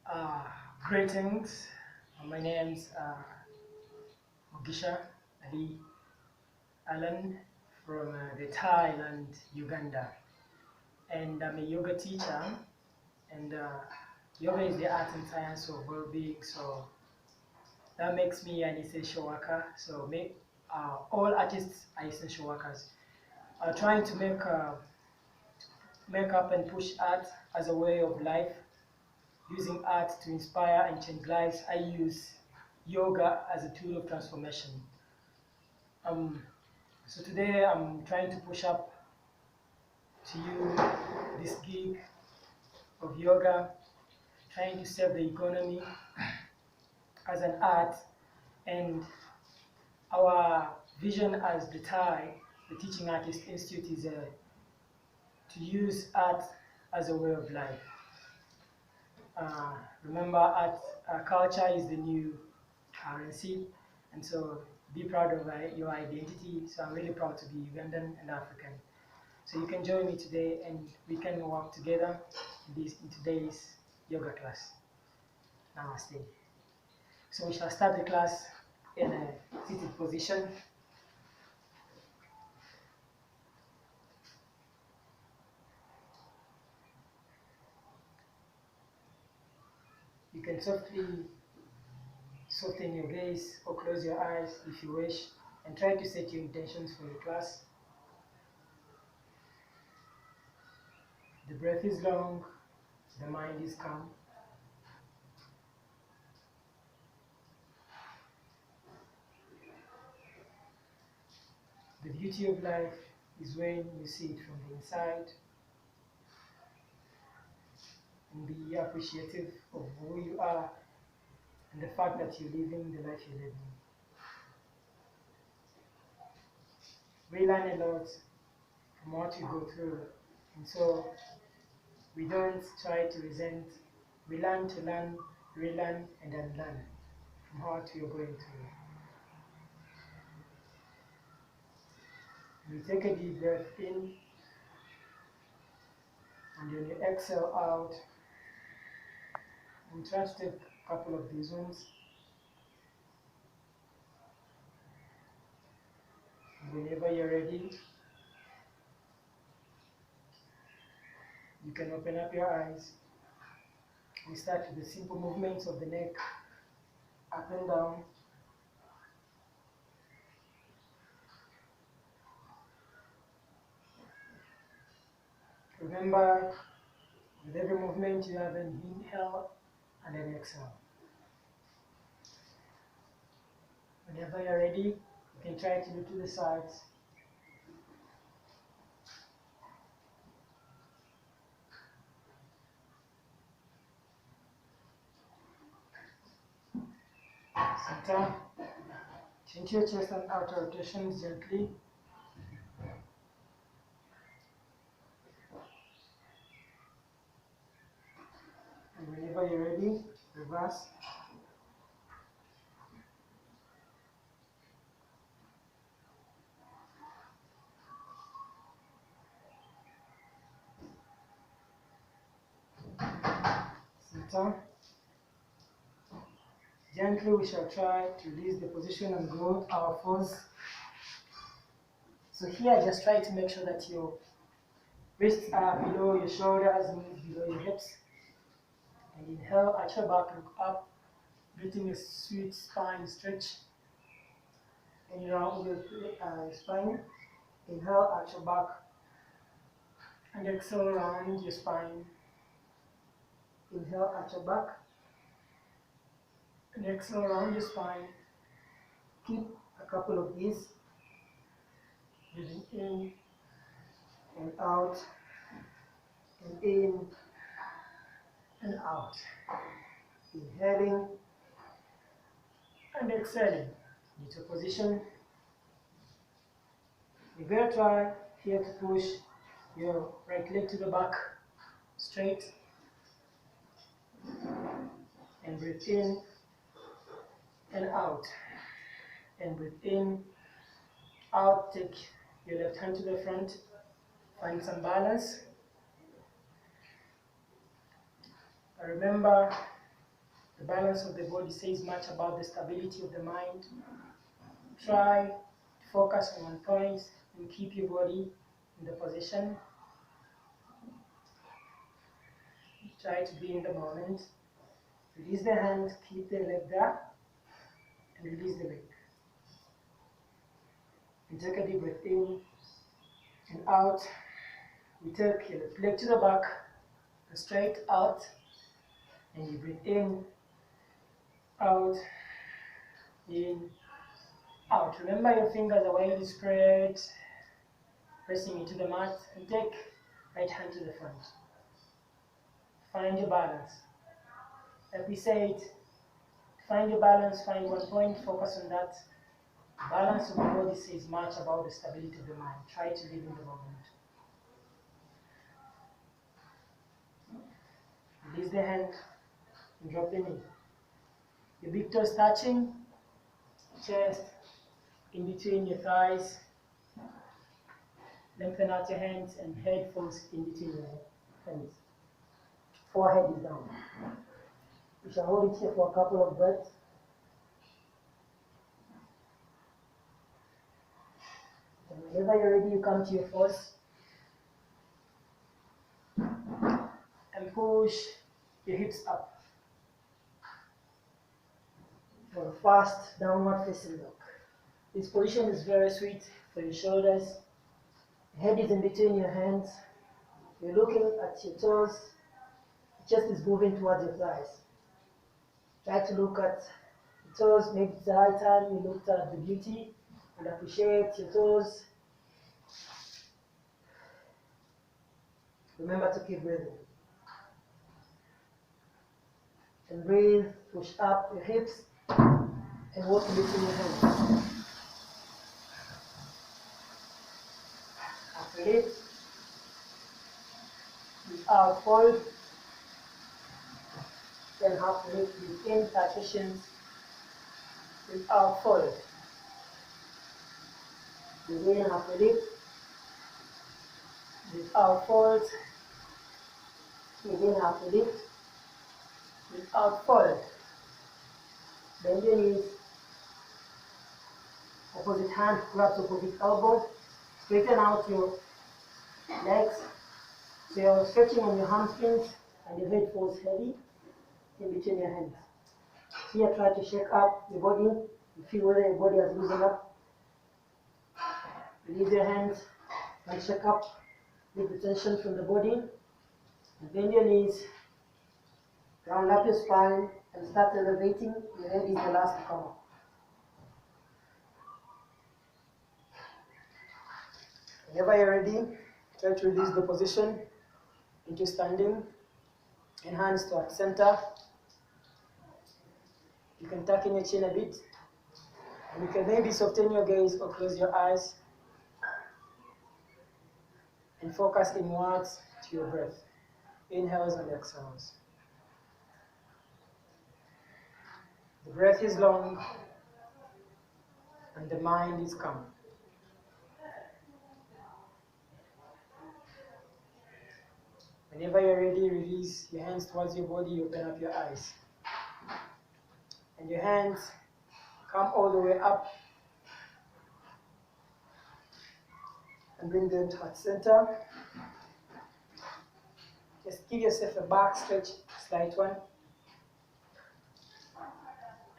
Uh, Greetings. My name's Mugisha Ali Alan from the Thailand, Uganda, and I'm a yoga teacher. And yoga is the art and science of well-being. So that makes me an essential worker. So all artists are essential workers. Trying to make up and push art as a way of life, using art to inspire and change lives. I use yoga as a tool of transformation. Um, so today I'm trying to push up to you this gig of yoga, trying to save the economy as an art, and our vision as the Teaching Artist Institute, is to use art as a way of life. Uh, Remember, art culture is the new currency, and so be proud of your identity. So I'm really proud to be Ugandan and African. So you can join me today, and we can work together in today's yoga class. Namaste. So we shall start the class in a seated position. You can softly soften your gaze or close your eyes if you wish, and try to set your intentions for the class. The breath is long, the mind is calm. The beauty of life is when you see it from the inside and be appreciative of who you are and the fact that you're living the life you're living. We learn a lot from what we go through, and so we don't try to resent. We learn to learn, relearn, and unlearn from what we are going through. You take a deep breath in, and then you exhale out, and try to take a couple of these ones. Whenever you're ready, you can open up your eyes. We start with the simple movements of the neck, up and down. Remember, with every movement you have an inhale and an exhale. Whenever you're ready, you can try to look to the sides. Center. Change your chest and outer rotations gently. And whenever you're ready, reverse. Center. Gently we shall try to release the position and grow our force. So here just try to make sure that your wrists are below your shoulders, knees below your hips. And inhale, arch your back, look up, getting a sweet spine stretch. And round the spine. Inhale, arch your back, and exhale, round your spine. Inhale, arch your back, and exhale, round your spine. Keep a couple of these. Breathing in and out, and in and out. Inhaling and exhaling. Neutral position. You're going to try here to push your right leg to the back, straight, and breathe in and out. And breathe in, out, take your left hand to the front, find some balance. Remember, The balance of the body says much about the stability of the mind. Try to focus on one point and keep your body in the position. Try to be in the moment. Release the hand, keep the leg there, and release the leg. And take a deep breath in and out. We take your left leg to the back, and straight out, and you breathe in, out, in, out. Remember your fingers are widely spread, pressing into the mat, and take right hand to the front. Find your balance. Like we said, find your balance, find one point, focus on that. Balance of the body says much about the stability of the mind. Try to live in the moment. Release the hand and drop the knee. Your big toes touching, chest in between your thighs. Lengthen out your hands and head falls in between your hands. Forehead is down. We shall hold it here for a couple of breaths. And whenever you're ready, you come to your force and push your hips up for a fast downward facing dog. This position is very sweet for your shoulders. Your head is in between your hands. You're looking at your toes. Your chest is moving towards your thighs. Try to look at the toes. Maybe it's the high time you looked at the beauty and appreciate your toes. Remember to keep breathing. And breathe, push up your hips and walk in between your hands. Half lift, out, fold, then half lift, within partitions, without fold. Begin half lift, without fold, begin half lift, without fold. Bend your knees, opposite hand grabs opposite elbows, straighten out your legs, so you're stretching on your hamstrings and your head falls heavy in between your hands. Here try to shake up your body, you feel whether your body has loosened up. Release your hands and shake up, leave the tension from the body, and bend your knees, round up your spine and start elevating. Your head is the last to come up. Whenever you're ready, try to release the position into standing and hands toward center. You can tuck in your chin a bit, and you can maybe soften your gaze or close your eyes and focus inwards to your breath. Inhales and exhales. The breath is long and the mind is calm. Whenever you're ready, release your hands towards your body, open up your eyes. And your hands come all the way up and bring them to heart center. Just give yourself a back stretch, slight one,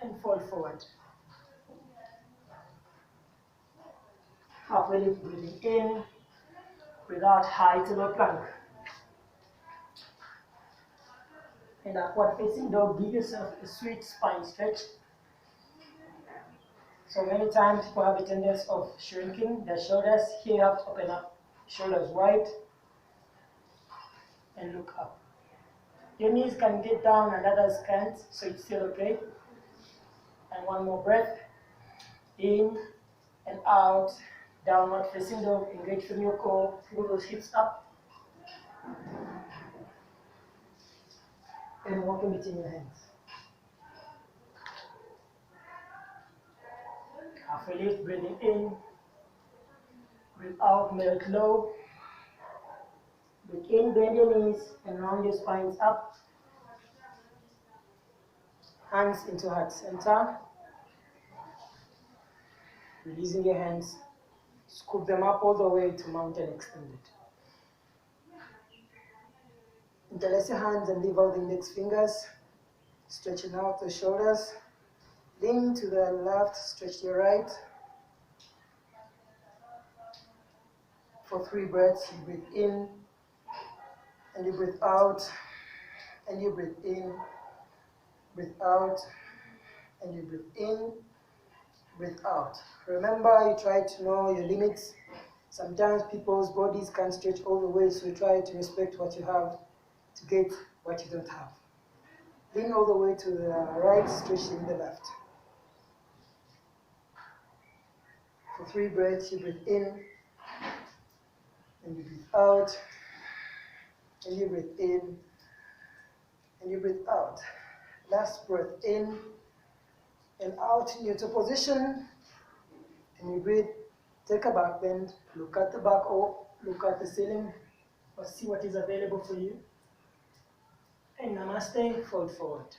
and fall forward. Halfway lift, breathing in, breathe out, high to low plank. And upward facing dog, give yourself a sweet spine stretch. So many times people have a tendency of shrinking their shoulders. Here you have to open up, shoulders wide, and look up. Your knees can get down and others can't, so it's still okay. And one more breath, in and out, downward facing dog, engage from your core, pull those hips up, and walk in between your hands. Halfway lift, breathing in, breathe out, melt low. Breathe in, bend your knees and round your spines up. Hands into heart center. Releasing your hands. Scoop them up all the way to mountain extended. Interlace your hands and leave out the index fingers. Stretching out the shoulders. Lean to the left, stretch to your right. For 3 breaths, you breathe in, and you breathe out, and you breathe in, breathe out, and you breathe in, breathe out. Remember, you try to know your limits. Sometimes people's bodies can't stretch all the way, so you try to respect what you have to get what you don't have. Lean all the way to the right, stretching the left. For 3 breaths, you breathe in, and you breathe out, and you breathe in, and you breathe out. Last breath in and out in neutral position, and you breathe. Take a back bend, look at the back or look at the ceiling, or see what is available for you. And namaste, fold forward.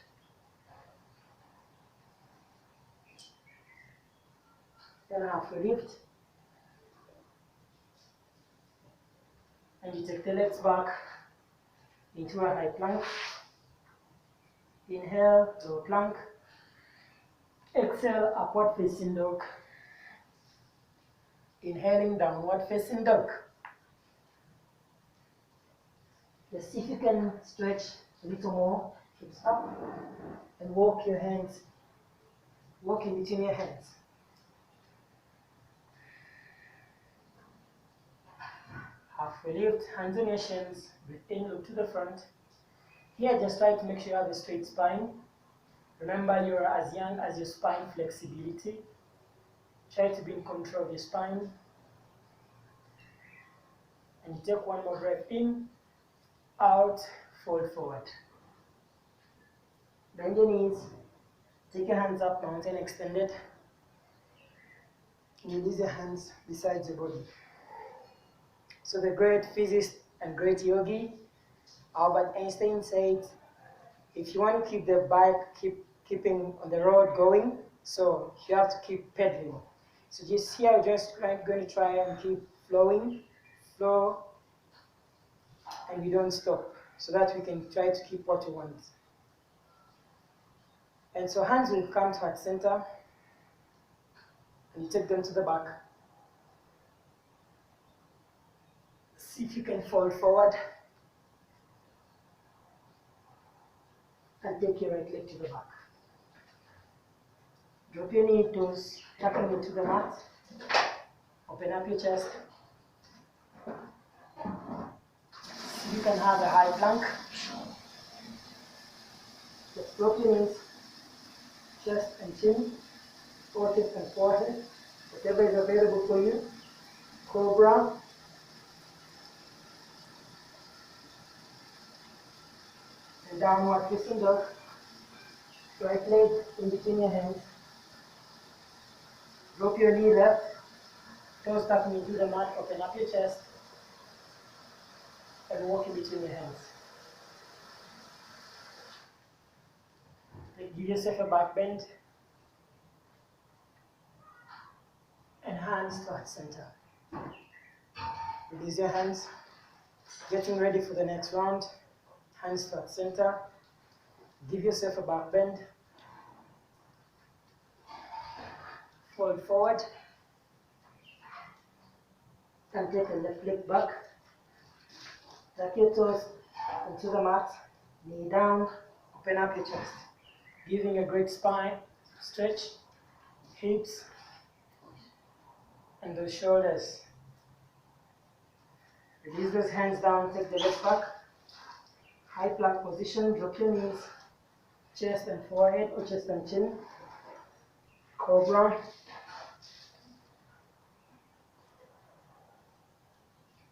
Then halfway lift. And you take the legs back into a high plank. Inhale, low plank. Exhale, upward facing dog. Inhaling, downward facing dog. Let's see if you can stretch a little more. Hips up and walk your hands. Walk in between your hands. Halfway lift, hands on your shins. Breathe in, look to the front. Here, just try to make sure you have a straight spine. Remember, you're as young as your spine flexibility. Try to be in control of your spine. And you take one more breath in, out, fold forward. Bend your knees, take your hands up, mountain extended. And you release your hands beside your body. So the great physicist and great yogi, Albert Einstein, said, if you want to keep the bike keeping on the road going, so you have to keep pedaling. So just here, just going to try and keep flowing, flow, and we don't stop, so that we can try to keep what we want. And so hands will come to heart center, and you take them to the back. See if you can fold forward, and take your right leg to the back. Drop your knee, toes, tucking into the mat. Open up your chest. You can have a high plank. Just drop your knees, chest and chin, forehead and forehead, whatever is available for you. Cobra. And downward facing dog. Right leg in between your hands. Drop your knee left, toes tucking into the mat, open up your chest, and walk in between your hands. Give yourself a back bend, and hands to heart center. Release your hands, getting ready for the next round. Hands to heart center. Give yourself a back bend. Fold forward. And take a left leg back. Tuck your toes into the mat. Knee down. Open up your chest. Giving a great spine stretch. Hips. And those shoulders. Release those hands down. Take the legs back. High plank position. Drop your knees. Chest and forehead or chest and chin. Cobra.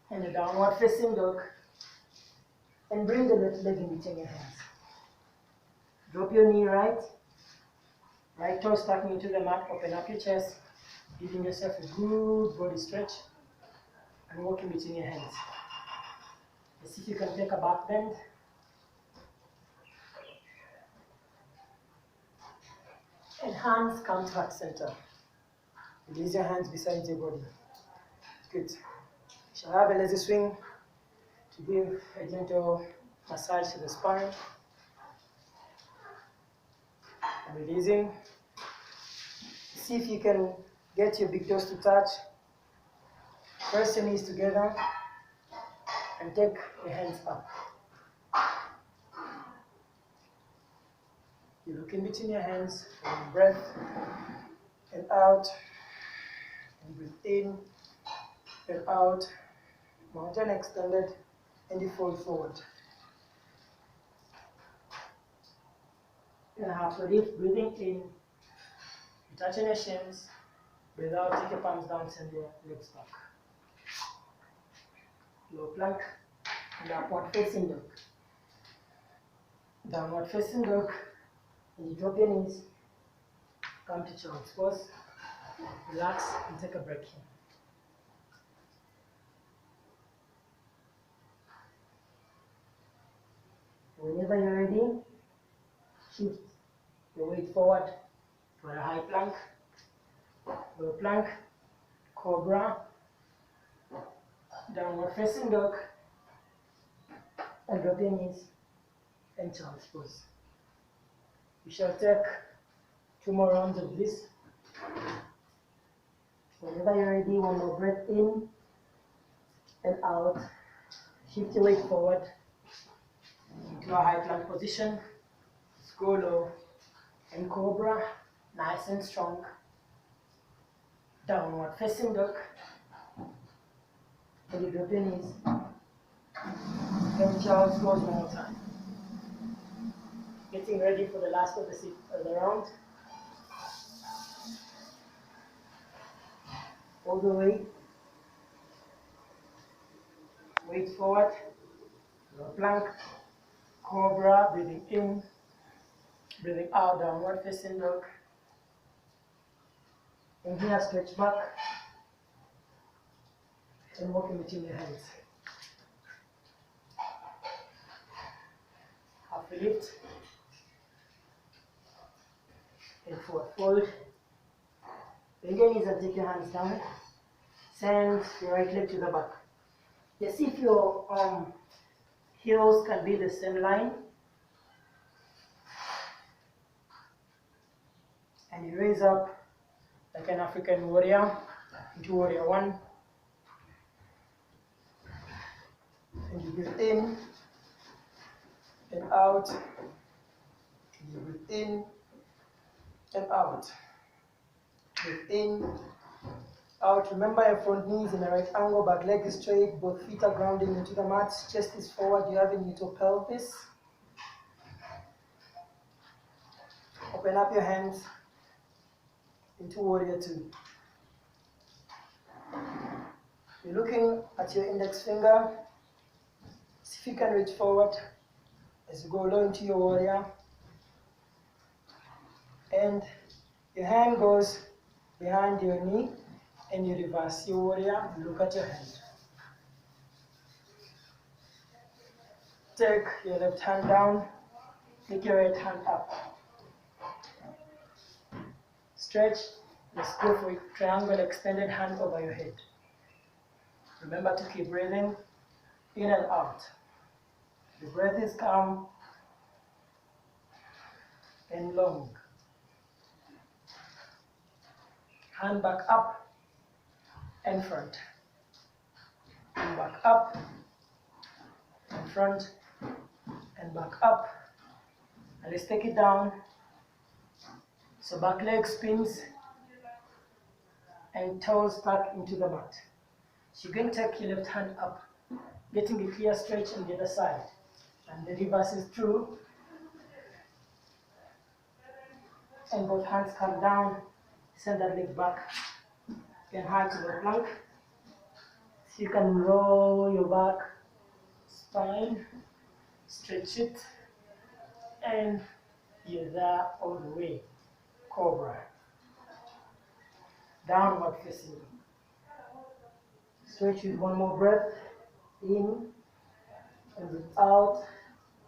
And a downward facing dog. And bring the left leg in between your hands. Drop your knee right. Right toe tucking into the mat. Open up your chest. Giving yourself a good body stretch. And walk in between your hands. Let's see if you can take a back bend. And hands come to heart center. Release your hands beside your body. Good. You shall have a lazy swing to give a gentle massage to the spine. Releasing. See if you can get your big toes to touch. Press your knees together and take your hands up. You look in between your hands, and breath and out, and breathe in and out. Mountain extended, and you fold forward. And half lift, breathing in. You touch your shins. Breathe out, take your palms down, send your legs back. Low plank and upward facing dog. Downward facing dog. And you drop your knees. Come to child's pose. Relax and take a break here. Whenever you're ready, shift your weight forward for a high plank, low plank, cobra, downward facing dog, and drop your knees and child's pose. We shall take 2 more rounds of this. Whenever you're ready, one more breath in and out. Shift your weight forward into a high plank position. Let's go low and cobra, nice and strong. Downward facing dog. And you drop your knees. And child's pose one more time. Getting ready for the last of the round. All the way. Weight forward. Low plank. Cobra, breathing in. Breathing out, downward facing dog. And here, stretch back. And walk in between your hands. Half a lift. And forward fold. Bend your knees and take your hands down. Send your right leg to the back. Just see if your heels can be the same line. And you raise up like an African warrior into warrior one. And you breathe in and out. And you breathe in and out. Breathe in, out. Remember your front knee is in the right angle, back leg is straight, both feet are grounding into the mat, chest is forward, you have a neutral pelvis. Open up your hands into warrior two. You're looking at your index finger. See if you can reach forward as you go low into your warrior. And your hand goes behind your knee and you reverse your warrior. Look at your hand. Take your left hand down, take your right hand up. Stretch, let's go for a triangle extended hand over your head. Remember to keep breathing in and out. The breath is calm and long. Hand back up and front. Hand back up and front and back up. And let's take it down. So back leg spins and toes back into the mat. So you're going to take your left hand up, getting a clear stretch on the other side. And the reverse is true. And both hands come down, send that leg back. You can high to the plank. So you can roll your back, spine, stretch it, and you're there all the way. Cobra. Downward facing. Stretch with one more breath. In and breathe out.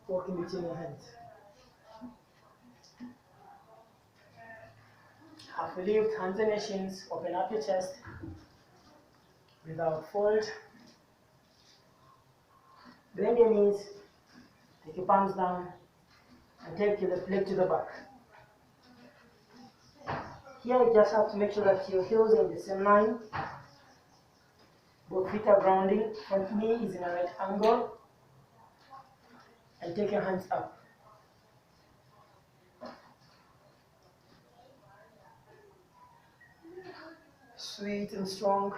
Walking between your hands. Halfway lift, hands on your shins, open up your chest without fold. Bend your knees, take your palms down, and take your left leg to the back. Here you just have to make sure that your heels are in the same line. Both feet are grounding, front knee is in a right angle, and take your hands up. Sweet and strong,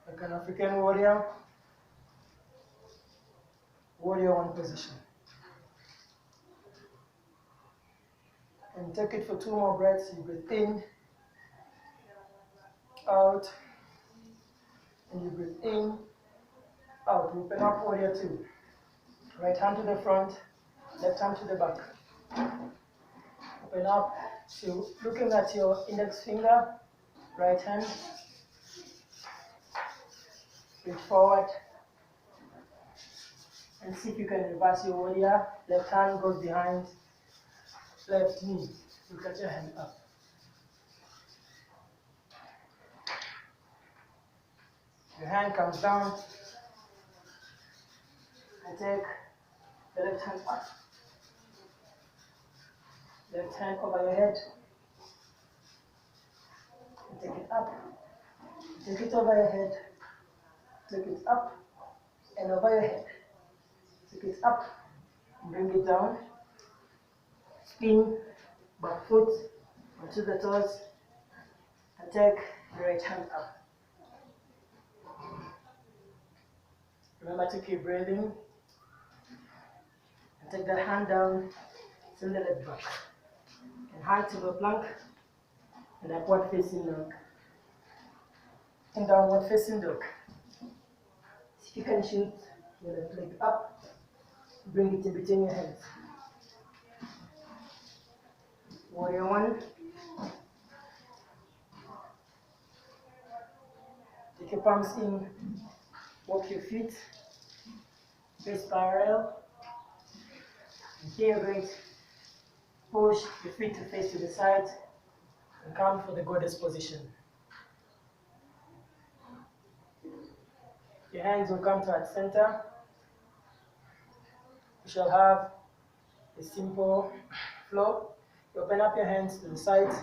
like an African warrior. Warrior one position. And take it for 2 more breaths. You breathe in, out, and you breathe in, out. Open up warrior 2. Right hand to the front, left hand to the back. Open up, so looking at your index finger, right hand, reach forward, and see if you can reverse your warrior. Left hand goes behind, left knee. Look at your hand up. Your hand comes down, and take the left hand up. Left hand over your head, and take it up. Take it over your head, take it up, and over your head. Take it up, bring it down, spin, back foot onto the toes, and take your right hand up. Remember to keep breathing, and take that hand down, send the leg back, and hand to the plank, and upward facing dog, and downward facing dog. If you can shoot your left leg up, bring it in between your hands. Warrior 1. Take your palms in, walk your feet, face parallel. And here you're going to push your feet to face to the side and come for the goddess position. Your hands will come to at center. You shall have a simple flow. You open up your hands to the sides.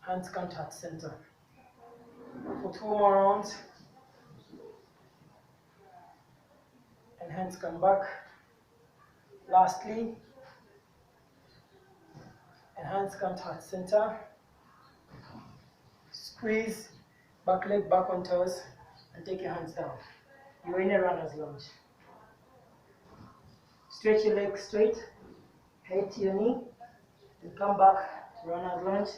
Hands come to at center. For 2 more rounds. And hands come back. Lastly, and hands come to at center. Squeeze back leg back on toes and take your hands down. You're in a runner's lunge. Stretch your legs straight, head to your knee, and come back to runner's lunge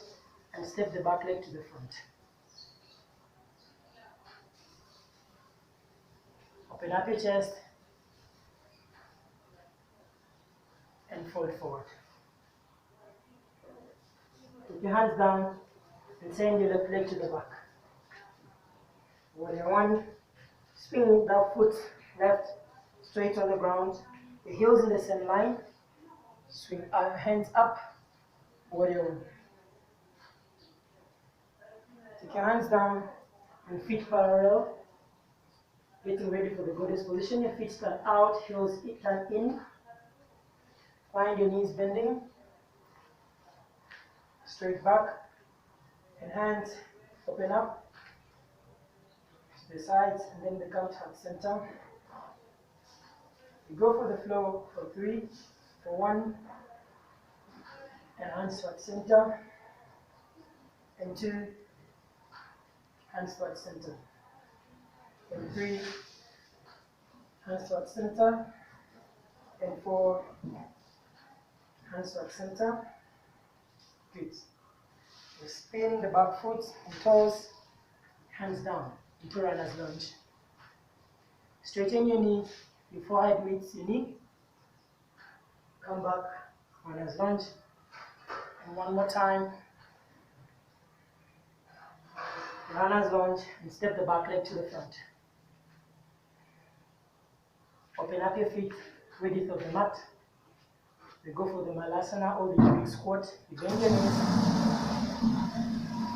and step the back leg to the front. Open up your chest and fold forward. Take your hands down and send your left leg to the back. Warrior 1, spin that foot left straight on the ground, the heels in the same line, swing our hands up, warrior 1. Take your hands down and feet parallel, getting ready for the goddess position. Your feet turn out, heels turn in, find your knees bending, straight back, and hands open up to the sides, and then they come to the center. You go for the flow for 3, for 1, and hands towards center, and 2, hands towards center, and 3, hands towards center, and 4, hands towards center. Good. You spin the back foot and toes, hands down into runner's lunge. Straighten your knee, your forehead meets your knee. Come back, runner's lunge. And one more time. Runner's lunge and step the back leg to the front. Open up your feet, width of the mat. We go for the malasana or the big squat. You bend your knees,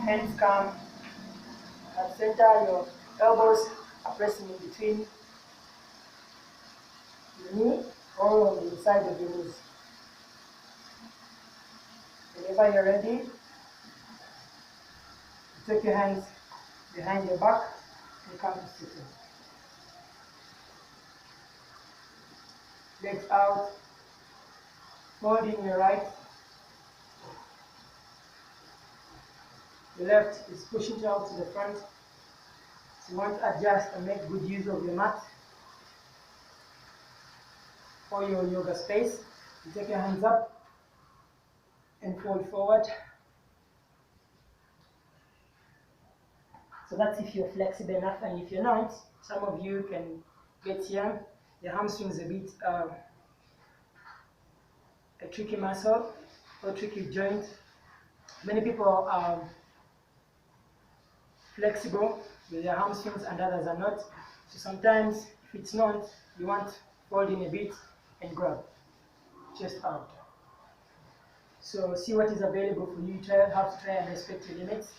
hands come at center, your elbows are pressing in between the knee or on the inside of the knees. Whenever you're ready, you take your hands behind your back and come to sitting. Legs out, folding your right. The left is pushing out to the front. So you want to adjust and make good use of your mat or your yoga space. You take your hands up and fold forward. So that's if you're flexible enough, and if you're not, some of you can get here. The hamstrings a bit a tricky muscle or tricky joint. Many people are flexible with their hamstrings and others are not. So sometimes if it's not, you want folding a bit and grab chest out. So see what is available for you. Have to try and respect your limits.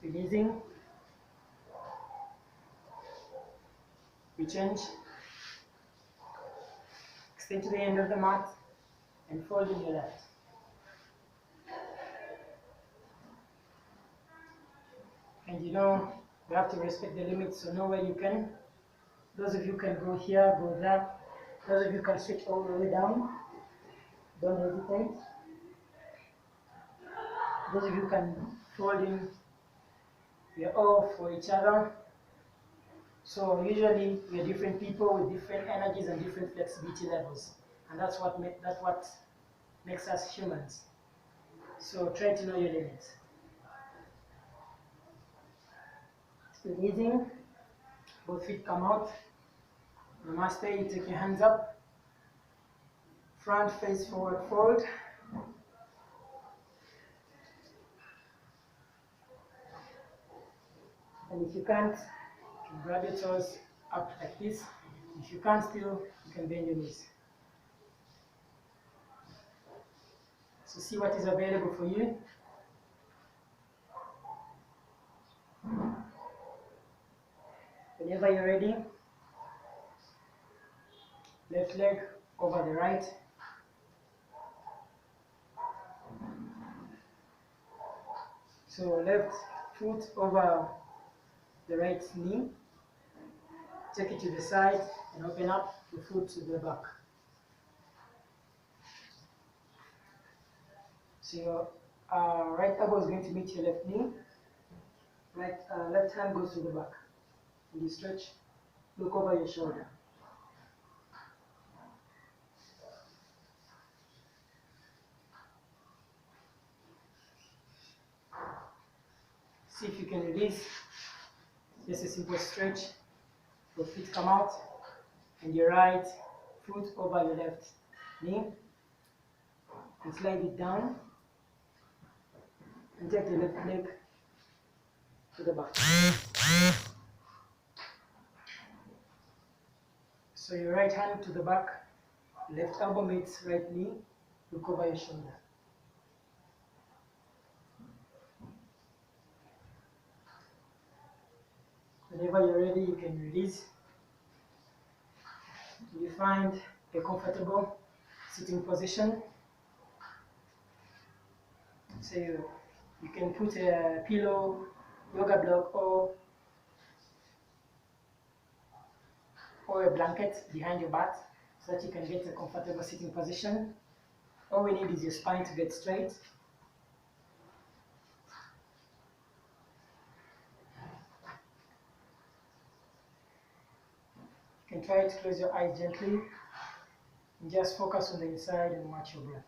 Releasing. We change. Extend to the end of the mat and fold in your left. And you know, you have to respect the limits, so know where you can. Those of you can go here, go there. Those of you can stretch all the way down. Don't hesitate. Those of you can fold in. We are all for each other. So usually we are different people with different energies and different flexibility levels, and that's what makes us humans. So try to know your limits. Releasing, both feet come out. Namaste. You take your hands up. Front face forward fold. And if you can't, you can grab your toes up like this. If you can't still, you can bend your knees. So see what is available for you. Whenever you're ready, left leg over the right. So left foot over the right knee. Take it to the side and open up the foot to the back. So your right elbow is going to meet your left knee. Left hand goes to the back. And you stretch, look over your shoulder. See if you can release. Just a simple stretch. Your feet come out, and your right foot over your left knee. And slide it down. And take the left leg to the back. So your right hand to the back, left elbow meets right knee, look over your shoulder. Whenever you're ready, you can release. You find a comfortable sitting position. So you can put a pillow, yoga block, or a blanket behind your back so that you can get a comfortable sitting position. All we need is your spine to get straight. You can try to close your eyes gently and just focus on the inside and watch your breath.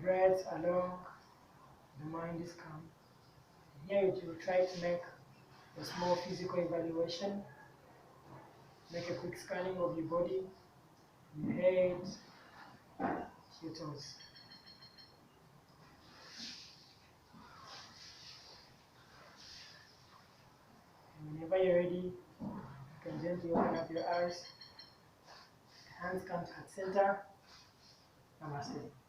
breath along, the mind is calm. Here you try to make a small physical evaluation, make a quick scanning of your body, your head, your toes. And whenever you're ready, you can gently open up your eyes, hands come to heart center. Namaste.